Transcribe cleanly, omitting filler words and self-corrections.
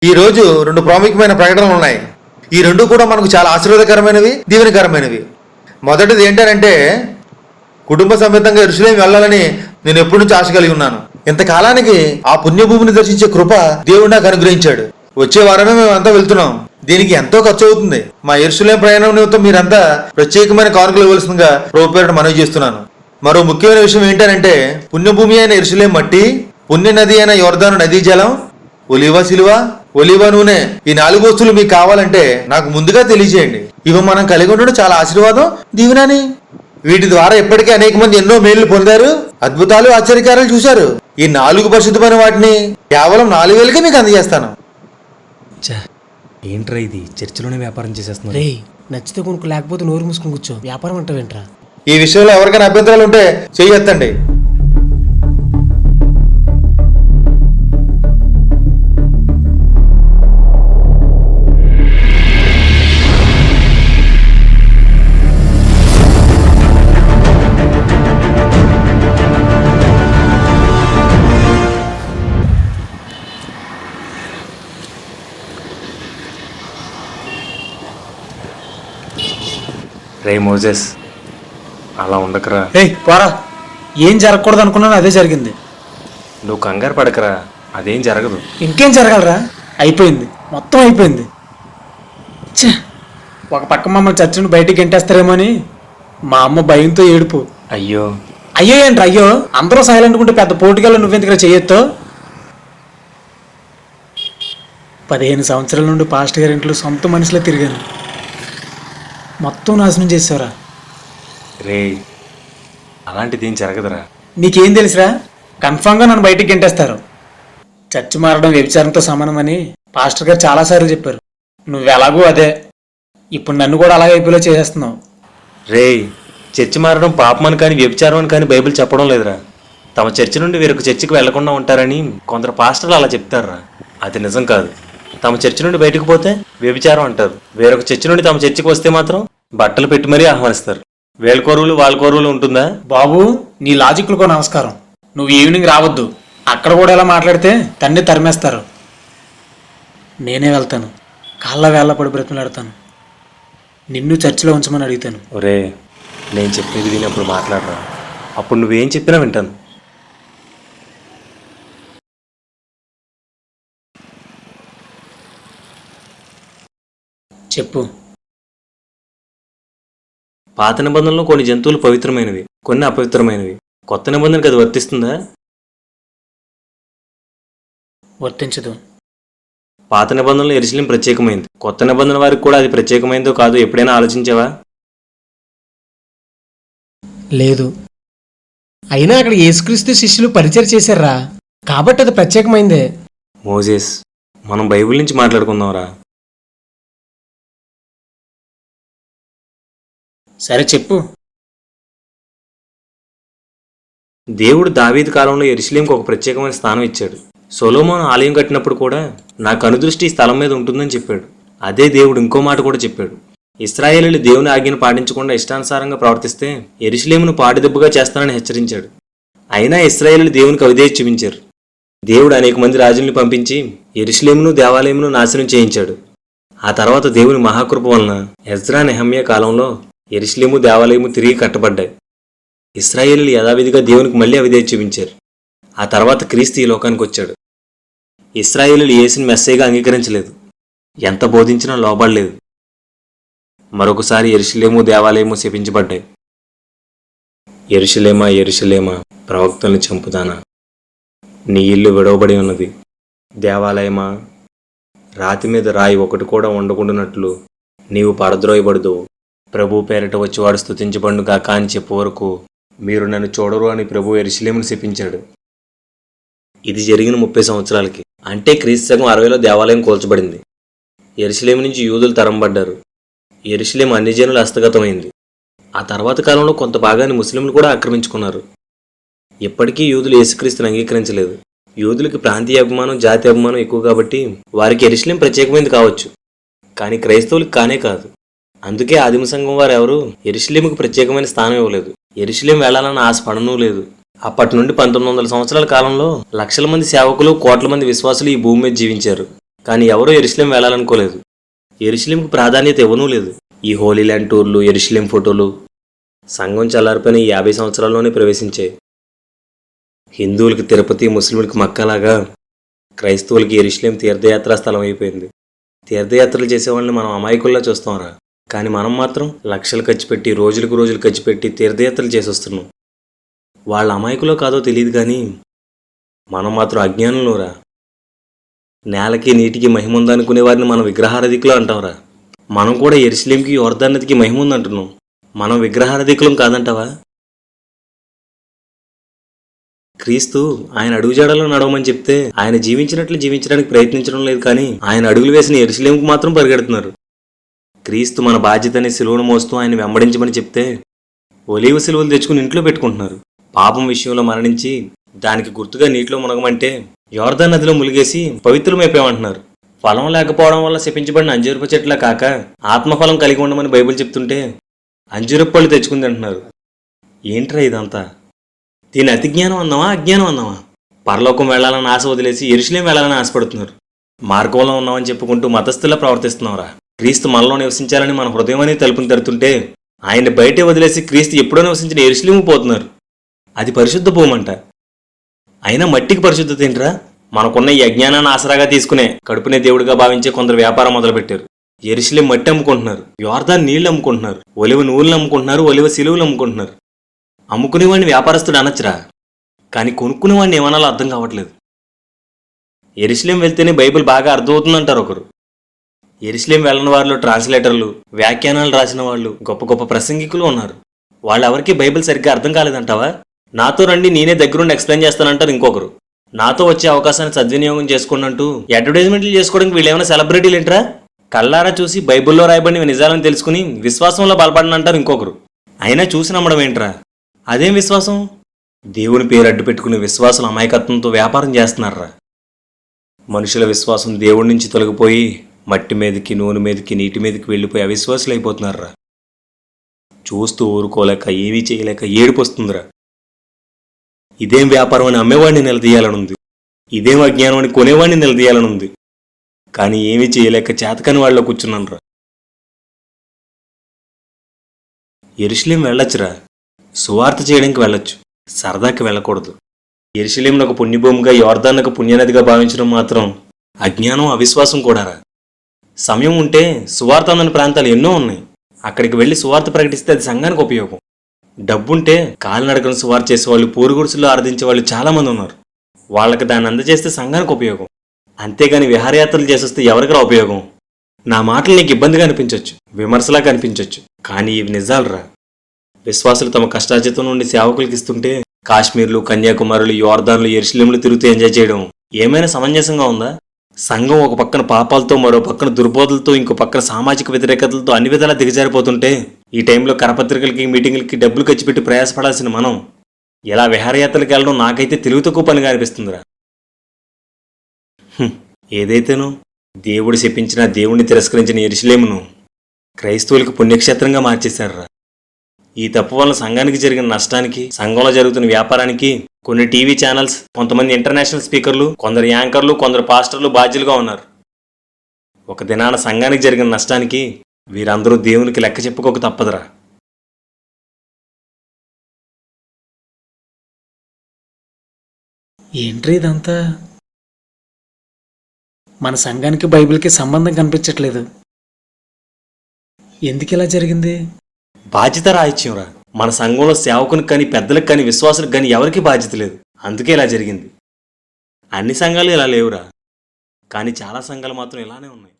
ఈ రోజు రెండు ప్రాముఖ్యమైన ప్రకటనలు ఉన్నాయి. ఈ రెండు కూడా మనకు చాలా ఆశీర్వాదకరమైనవి, దీవెనకరమైనవి. మొదటిది ఏంటంటే కుటుంబ సమేతంగా యెరూషలేము వెళ్ళాలని నేను ఎప్పటి నుంచి ఆశ కలిగి ఉన్నాను. ఇంతకాలానికి ఆ పుణ్యభూమిని దర్శించే కృప దేవుడు నాకు అనుగ్రహించాడు. వచ్చే వారమే మేమంతా వెళ్తున్నాం. దీనికి ఎంతో ఖర్చు అవుతుంది. మా యెరూషలేము ప్రయాణం నిమిత్తం మీరంతా ప్రత్యేకమైన కానుకలు ఇవ్వాల్సిందిగా ప్రభు పేరిట మనవి చేస్తున్నాను. మరో ముఖ్యమైన విషయం ఏంటంటే పుణ్యభూమి అయిన యెరూషలేము మట్టి, పుణ్య నది అయిన యోర్దాను నదీ జలం, ఒలివ నూనె, ఈ 4 వస్తువులు మీకు కావాలంటే నాకు ముందుగా తెలియజేయండి. ఇవి మనం కలిగి ఉండడం చాలా ఆశీర్వాదం, దీవెనని. వీటి ద్వారా ఇప్పటికే అనేక మంది ఎన్నో మేళ్లు పొందారు, అద్భుతాలు, ఆశ్చర్యకారాలు చూశారు. ఈ 4 పరిశుద్ధమైన వాటిని కేవలం 4,000కే మీకు అందజేస్తాను. ఏంట్రా ఇది, చర్చిలోనే వ్యాపారం చేసేస్తున్నా. రే, నచ్చితే కొనుక్కు, లేకపోతే నోరు మూసుకుని కూర్చో. వ్యాపారం అంటావేంట్రా? ఈ విషయంలో ఎవరికైనా అభ్యంతరాలు ఉంటే చెయ్యొత్తండి. రే మోజెస్, అలా ఉండకరా. పోరా, ఏం జరగకూడదు అనుకున్నాను అదే జరిగింది. నువ్వు కంగారు పడకరా, అదేం జరగదు. ఇంకేం జరగలరా? అయిపోయింది, మొత్తం అయిపోయింది. ఛే, ఒక పక్క మమ్మల్ని చర్చ నుండి బయటికి గెంటేస్తారేమో అని మా అమ్మ భయంతో ఏడుపు. అయ్యో ఏంట్రా అయ్యో? అందరూ సైలెంట్ ఉంటే పెద్ద పోటీగా నువ్వెందుకు చేయొద్దు? 15 సంవత్సరాల నుండి పాస్టర్ గారి ఇంట్లో సొంత మనుషులే తిరిగాను. మొత్తం నాశనం చేసావురా. రే, అలాంటిది ఏం జరగదురా. నీకేం తెలుసురా? కన్ఫామ్గా నన్ను బయటికి గెంటేస్తారు. చర్చి మారడం వ్యభిచారంతో సమానమని పాస్టర్ గారు చాలాసార్లు చెప్పారు. నువ్వు ఎలాగూ అదే. ఇప్పుడు నన్ను కూడా అలాగే అయిపోయేలా చేసేస్తున్నావు. రే, చర్చి మారడం పాపమని కానీ వ్యభిచారం అని కానీ బైబిల్ చెప్పడం లేదురా. తమ చర్చి నుండి వేరొక చర్చికి వెళ్లకుండా ఉంటారని కొందరు పాస్టర్లు అలా చెప్తారురా. అది నిజం కాదు. తమ చర్చి నుండి బయటకు పోతే వ్యభిచారం అంటారు. వేరొక చర్చి నుండి తమ చర్చికి వస్తే మాత్రం బట్టలు పెట్టి మరీ ఆహ్వానిస్తారు. వేళ్ళ కోరువులు వాళ్ళ కోరువులు ఉంటుందా? బాబు, నీ లాజిక్లకో నమస్కారం. నువ్వు ఈవినింగ్ రావద్దు. అక్కడ కూడా ఎలా మాట్లాడితే తన్ని తరిమేస్తారు. నేనే వెళ్తాను, కాళ్ళ వేళ్ళ పడి బ్రతిమలాడతాను. నిన్ను చర్చిలో ఉంచమని అడుగుతాను. ఒరే, నేను చెప్పేది వినప్పుడు మాట్లాడరా. అప్పుడు నువ్వేం చెప్పినా వింటాను. చెప్పు. పాత నిబంధనలో కొన్ని జంతువులు పవిత్రమైనవి, కొన్ని అపవిత్రమైనవి. కొత్త నిబంధనకి అది వర్తిస్తుందా? వర్తించదు. పాత నిబంధనలో యెరూషలేము ప్రత్యేకమైంది. కొత్త నిబంధన వారికి కూడా అది ప్రత్యేకమైందో కాదో ఎప్పుడైనా ఆలోచించావా? లేదు. అయినా అక్కడ యేసుక్రీస్తు శిష్యులు పరిచయం చేశారా, కాబట్టి అది ప్రత్యేకమైందే. మోజెస్, మనం బైబిల్ నుంచి మాట్లాడుకుందాంరా. సరే చెప్పు. దేవుడు దావీదు కాలంలో యెరూషలేముకు ఒక ప్రత్యేకమైన స్థానం ఇచ్చాడు. సొలొమోను ఆలయం కట్టినప్పుడు కూడా నా కనుదృష్టి ఈ స్థలం మీద ఉంటుందని చెప్పాడు. అదే దేవుడు ఇంకో మాట కూడా చెప్పాడు. ఇశ్రాయేలీయులు దేవుని ఆజ్ఞను పాటించకుండా ఇష్టానుసారంగా ప్రవర్తిస్తే యెరూషలేమును పాడుదెబ్బగా చేస్తానని హెచ్చరించాడు. అయినా ఇశ్రాయేలీయులు దేవునికి అవిధేయత చూపించారు. దేవుడు అనేక మంది రాజుల్ని పంపించి యెరూషలేమును దేవాలయమును నాశనం చేయించాడు. ఆ తర్వాత దేవుని మహాకృప వలన ఎజ్రా నెహమ్యా కాలంలో యెరూషలేము దేవాలయము తిరిగి కట్టబడ్డాయి. ఇశ్రాయేలీయులు యథావిధిగా దేవునికి మళ్ళీ అవిధేయత చూపించారు. ఆ తర్వాత క్రీస్తు ఈ లోకానికి వచ్చాడు. ఇశ్రాయేలీయులు యేసుని మెస్సీగా అంగీకరించలేదు. ఎంత బోధించినా లోబడలేదు. మరొకసారి యెరూషలేము దేవాలయము శపించబడ్డాయి. యెరూషలేమా, యెరూషలేమా, ప్రవక్తలను చంపుదానా, నీ ఇల్లు విడవబడి ఉన్నది. దేవాలయమా, రాతి మీద రాయి ఒకటి కూడా ఉండకుండానట్లు నీవు పడద్రోయబడదు. ప్రభు పేరిట వచ్చివాడు స్తుతించబడును గాక అని చెప్పే వరకు మీరు నన్ను చూడరు అని ప్రభు యెరూషలేమును శపించాడు. ఇది జరిగిన 30 సంవత్సరాలకి, అంటే క్రీస్తు శకం 60లో దేవాలయం కూల్చబడింది. యెరూషలేము నుంచి యూదులు తరంబడ్డారు. యెరూషలేము అన్ని జనుల హస్తగతమైంది. ఆ తర్వాత కాలంలో కొంత భాగాన్ని ముస్లింలు కూడా ఆక్రమించుకున్నారు. ఇప్పటికీ యూదులు యేసుక్రీస్తుని అంగీకరించలేదు. యూదులకి ప్రాంతీయ అభిమానం, జాతి అభిమానం ఎక్కువ కాబట్టి వారికి యెరూషలేము ప్రత్యేకమైనది కావచ్చు, కానీ క్రైస్తవులకు కానే కాదు. అందుకే ఆదిమ సంఘం వారు ఎవరు యెరూషలేముకు ప్రత్యేకమైన స్థానం ఇవ్వలేదు. యెరూషలేము వెళ్లాలన్న ఆశ పడనూ లేదు. అప్పటి నుండి 1900 సంవత్సరాల కాలంలో లక్షల మంది సేవకులు, కోట్ల మంది విశ్వాసులు ఈ భూమి మీద జీవించారు. కానీ ఎవరూ యెరూషలేం వెళ్ళాలనుకోలేదు. యెరూషలేంకు ప్రాధాన్యత ఇవ్వనూ లేదు. ఈ హోలీ ల్యాండ్ టూర్లు, యెరూషలేం ఫోటోలు సంఘం చల్లారిపోయిన ఈ 50 సంవత్సరాల్లోనే ప్రవేశించాయి. హిందువులకి తిరుపతి, ముస్లింలకు మక్కాలాగా క్రైస్తవులకి యెరూషలేం తీర్థయాత్రా స్థలం అయిపోయింది. తీర్థయాత్రలు చేసేవాళ్ళని మనం అమాయకుల్లా చూస్తాంరా. కానీ మనం మాత్రం లక్షలు ఖర్చు పెట్టి, రోజులకు రోజులు ఖర్చు పెట్టి తీర్థయాత్రలు చేసి వస్తున్నాం. వాళ్ళ అమాయకులో కాదో తెలియదు కానీ మనం మాత్రం అజ్ఞానంలోరా. నేలకి నీటికి మహిమ ఉందనుకునే వారిని మనం విగ్రహారాధికులు అంటాంరా. మనం కూడా యెరూషలేంకి, యోర్దాను నదికి మహిమ ఉందంటున్నాం. మనం విగ్రహారాధికులం కాదంటావా? క్రీస్తు ఆయన అడుగుజాడలో నడవమని చెప్తే ఆయన జీవించినట్లు జీవించడానికి ప్రయత్నించడం లేదు, కానీ ఆయన అడుగులు వేసిన యెరూషలేంకు మాత్రం పరిగెడుతున్నారు. క్రీస్తు మన బాధ్యతని సిలువను మోస్తూ ఆయన వెంబడించమని చెప్తే ఒలీవ సిలువలు తెచ్చుకుని ఇంట్లో పెట్టుకుంటున్నారు. పాపం విషయంలో మరణించి దానికి గుర్తుగా నీటిలో మునగమంటే యోర్దాను నదిలో ములిగేసి పవిత్రమైపోయామంటున్నారు. ఫలం లేకపోవడం వల్ల శపించబడిన అంజూరపు చెట్ల కాక ఆత్మఫలం కలిగి ఉండమని బైబిల్ చెప్తుంటే అంజూరపు పళ్ళు తెచ్చుకుంది అంటున్నారు. ఏంట్రా ఇదంతా? దీని అతిజ్ఞానం అందామా, అజ్ఞానం అందామా? పరలోకం వెళ్లాలని ఆశ వదిలేసి యెరూషలేం వెళ్లాలని ఆశపడుతున్నారు. మార్గంలో ఉన్నామని చెప్పుకుంటూ మతస్థులా ప్రవర్తిస్తున్నావురా. క్రీస్తు మనలో నివసించాలని మన హృదయం అనేది తలుపుని తెరుతుంటే ఆయన్ని బయటే వదిలేసి క్రీస్తు ఎప్పుడో నివసించిన యెరూషలేము పోతున్నారు. అది పరిశుద్ధ భూమంట. అయినా మట్టికి పరిశుద్ధత ఏంట్రా? మనకున్న ఈ అజ్ఞానాన్ని ఆసరాగా తీసుకునే కడుపునే దేవుడిగా భావించే కొందరు వ్యాపారం మొదలుపెట్టారు. యెరూషలేం మట్టి అమ్ముకుంటున్నారు, యోర్దాను నీళ్లు అమ్ముకుంటున్నారు, ఒలివ నూనెలు అమ్ముకుంటున్నారు, ఒలివ సిలువలు అమ్ముకుంటున్నారు. అమ్ముకునేవాడిని వ్యాపారస్తుడు అనొచ్చురా, కానీ కొనుక్కునేవాడిని ఏమనాలో అర్థం కావట్లేదు. యెరూషలేం వెళ్తేనే బైబిల్ బాగా అర్థమవుతుందంటారు ఒకరు. యెరూషలేం వెళ్ళని వారిలో ట్రాన్స్లేటర్లు, వ్యాఖ్యానాలు రాసిన వాళ్ళు, గొప్ప గొప్ప ప్రసంగికులు ఉన్నారు. వాళ్ళెవరికి బైబిల్ సరిగ్గా అర్థం కాలేదంటావా? నాతో రండి, నేనే దగ్గరుండి ఎక్స్ప్లెయిన్ చేస్తానంటారు ఇంకొకరు. నాతో వచ్చే అవకాశాన్ని సద్వినియోగం చేసుకున్నట్టు అడ్వర్టైజ్మెంట్లు చేసుకోవడానికి వీళ్ళేమైనా సెలబ్రిటీలు ఏంట్రా? కళ్ళారా చూసి బైబిల్లో రాయబడిన నిజాలను తెలుసుకుని విశ్వాసంలో బలపడనంటారు ఇంకొకరు. అయినా చూసి నమ్మడం ఏంట్రా? అదేం విశ్వాసం? దేవుని పేరు అడ్డు పెట్టుకుని విశ్వాసుల అమాయకత్వంతో వ్యాపారం చేస్తున్నారా. మనుషుల విశ్వాసం దేవుడి నుంచి తొలగిపోయి మట్టి మీదకి, నూనె మీదకి, నీటి మీదకి వెళ్ళిపోయి అవిశ్వాసులు అయిపోతున్నారా. చూస్తూ ఊరుకోలేక, ఏమీ చేయలేక ఏడుపు వస్తుందిరా. ఇదేం వ్యాపారం అని అమ్మేవాడిని నిలదీయాలనుంది, ఇదేం అజ్ఞానం అని కొనేవాడిని నిలదీయాలనుంది, కానీ ఏమీ చేయలేక చేతకాని వాళ్ళలో కూర్చున్నానురా. యెరూషలేం వెళ్ళొచ్చురా, సువార్త చేయడానికి వెళ్ళొచ్చు, సరదాకి వెళ్ళకూడదు. యెరూషలేంను ఒక పుణ్యభూమిగా, యోర్దాను ఒక పుణ్యనదిగా భావించడం మాత్రం అజ్ఞానం, అవిశ్వాసం కూడారా. సమయం ఉంటే సువార్త అందని ప్రాంతాలు ఎన్నో ఉన్నాయి. అక్కడికి వెళ్ళి సువార్త ప్రకటిస్తే అది సంఘానికి ఉపయోగం. డబ్బుంటే కాలినడకను సువార్త చేసేవాళ్ళు, పూరుగుడిసెల్లో ఆరాధించే వాళ్ళు చాలామంది ఉన్నారు. వాళ్ళకి దాన్ని అందజేస్తే సంఘానికి ఉపయోగం. అంతేగాని విహారయాత్రలు చేసేస్తే ఎవరికరా ఉపయోగం? నా మాటలు నీకు ఇబ్బందిగా అనిపించవచ్చు, విమర్శలా కనిపించవచ్చు, కానీ ఇవి నిజాలురా. విశ్వాసులు తమ కష్టార్జితం నుండి సేవకులకి ఇస్తుంటే కాశ్మీర్లు, కన్యాకుమారులు, యోర్దాన్లు, యెరూషలేంలు తిరుగుతూ ఎంజాయ్ చేయడం ఏమైనా సమంజసంగా ఉందా? సంఘం ఒక పక్కన పాపాలతో, మరో పక్కన దుర్బోధలతో, ఇంకో పక్కన సామాజిక వ్యతిరేకతలతో అన్ని విధాలా దిగజారిపోతుంటే ఈ టైంలో కరపత్రికలకి, మీటింగులకి డబ్బులు ఖర్చు పెట్టి ప్రయాసపడాల్సిన మనం ఇలా విహారయాత్రలకు వెళ్ళడం నాకైతే తెలివి తక్కువ పనిగా అనిపిస్తుందిరా. ఏదైతేనో దేవుడు శపించిన, దేవుణ్ణి తిరస్కరించిన యెరూషలేమును క్రైస్తవులకు పుణ్యక్షేత్రంగా మార్చేశారురా. ఈ తప్పు వల్ల సంఘానికి జరిగిన నష్టానికి, సంఘంలో జరుగుతున్న వ్యాపారానికి కొన్ని టీవీ ఛానల్స్, కొంతమంది ఇంటర్నేషనల్ స్పీకర్లు, కొందరు యాంకర్లు, కొందరు పాస్టర్లు బాధ్యులుగా ఉన్నారు. ఒక దినాన సంఘానికి జరిగిన నష్టానికి వీరందరూ దేవునికి లెక్క చెప్పుకోక తప్పదురా. ఏంట్రీ ఇదంతా? మన సంఘానికి బైబిల్కి సంబంధం కనిపించట్లేదు. ఎందుకు ఇలా జరిగింది? బాధ్యత రాహిత్యంరా. మన సంఘంలో సేవకునికి కానీ, పెద్దలకు కానీ, విశ్వాసులకు కానీ ఎవరికీ బాధ్యత లేదు. అందుకే ఇలా జరిగింది. అన్ని సంఘాలు ఇలా లేవురా, కానీ చాలా సంఘాలు మాత్రం ఇలానే ఉన్నాయి.